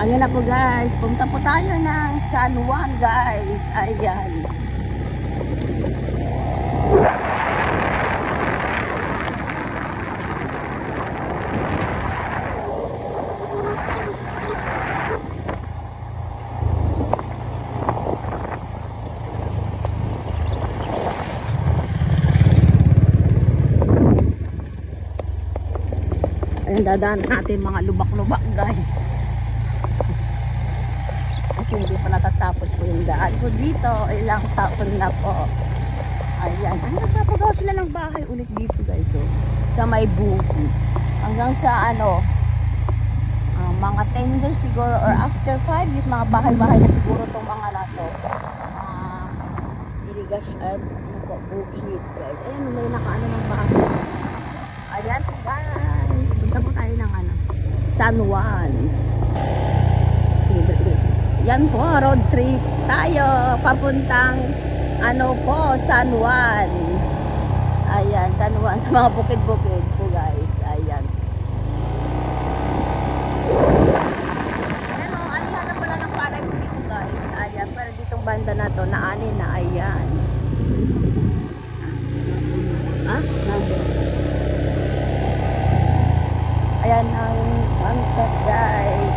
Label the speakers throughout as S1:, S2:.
S1: Ayan na po guys, punta po tayo ng San Juan guys. Ayan. Ayan, dadaan natin mga lubak-lubak guys. Kasi hindi pa natatapos po yung daan. So dito, ilang taon na po. Ayan, nagpapagawa sila ng bahay ulit dito guys. So, sa may bukid. Hanggang sa ano, mga 10 years siguro or after 5 years, mga bahay-bahay na siguro itong mga nato. Irigasyon, ano po, bukid guys. Ayan, may nakaano ng bahay. Ayan guys, punta po tayo ng ano, San Juan. Yan po, road trip tayo papuntang ano po, San Juan. Ayan, San Juan, sa mga bukid-bukid po guys. Ayan. Ayan o, anihan na pala ng palay po dito guys. Ayan, pero ditong banda na to, naani na, ayan. Ayan ang sunset guys.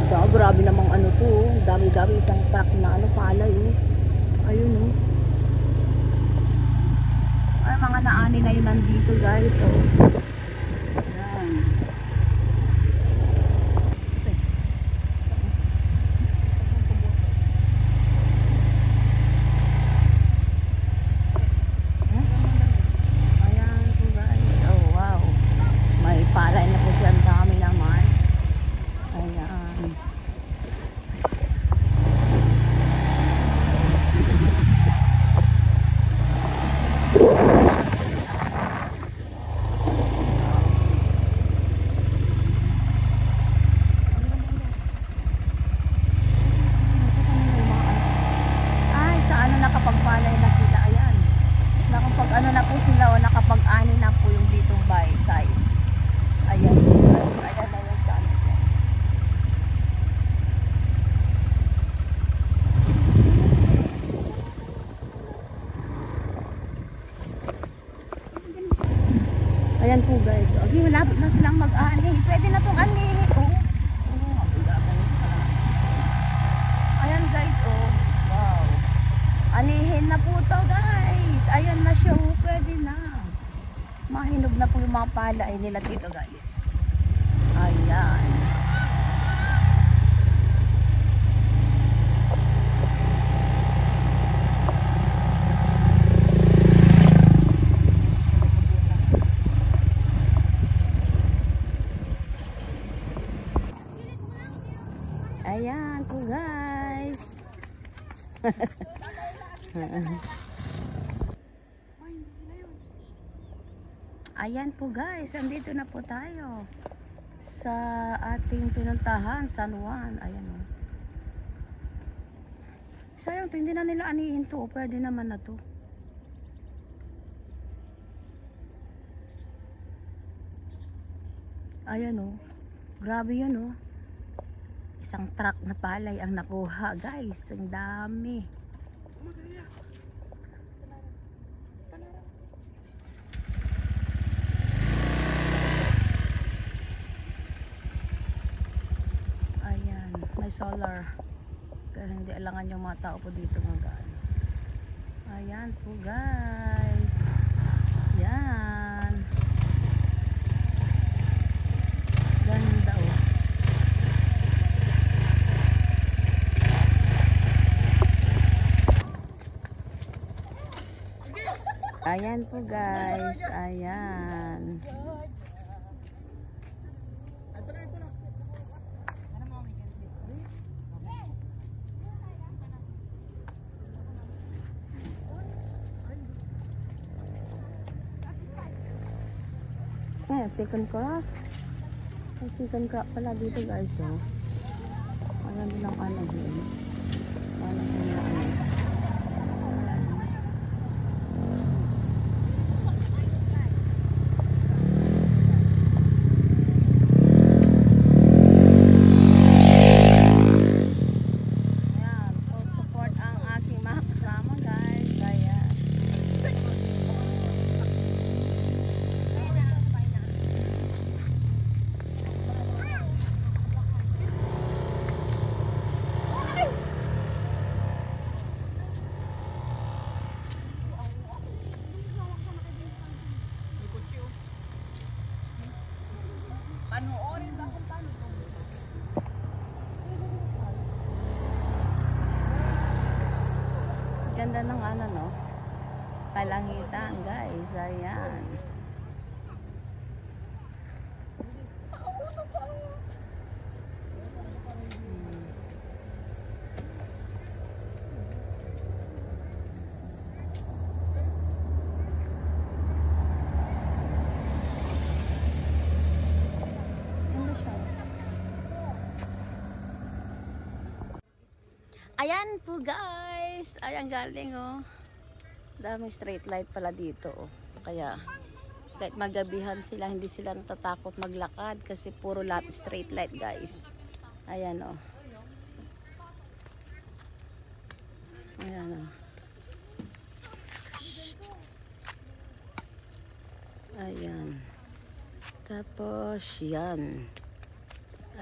S1: Ayan, grabe namang ano to. Dami-dami isang truck na ano palay. Ayun oh. Ay, mga naani na yun nandito guys. So, ayan. Nakapagpalay na sila, ayan. Nakapag ano na po sila o nakapag-ani na po yung ditong by side. Ayan, ayan na yung sunset. Ayan po guys, okay, malapit na silang mag-ani. Pwede na itong anihin. Ayan guys, oh. Wow. Anihin na po to guys. Ayan na siya. Pwede na. Mahinog na po yung mga palay nila dito guys. Ayan. Ayan po guys. Ayan po guys, andito na po tayo sa ating pinuntahan, San Juan. Ayan o. Sayang to, hindi na nila anihin to. Pwede naman na to. Ayan o. Grabe yun o. Isang truck na palay ang nakuha guys. Ang dami. Ayan, may solar. Kaya hindi alangan yung mga tao po dito ngagaan. Ayan po guys. Yan. Ganda oh. Ayan po guys, ayan. Ayan, second crop. May second crop pala dito guys, oh. Ayan lang ano din. Ayan lang ano.
S2: Panoorin ba kung paano?
S1: Ganda ng ano, no? Kalangitan, guys. Ayan. Ganda siya. Ayan po, guys. Ayan galing, oh. Daming street light pala dito, oh. Kaya kahit magabihan sila, hindi sila natatakot maglakad kasi puro lahat street light, guys. Ayan, oh. Ayan, oh. Ayan. Tapos, yan.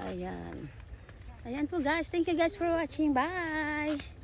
S1: Ayan. Ayan po, guys. Thank you, guys, for watching. Bye!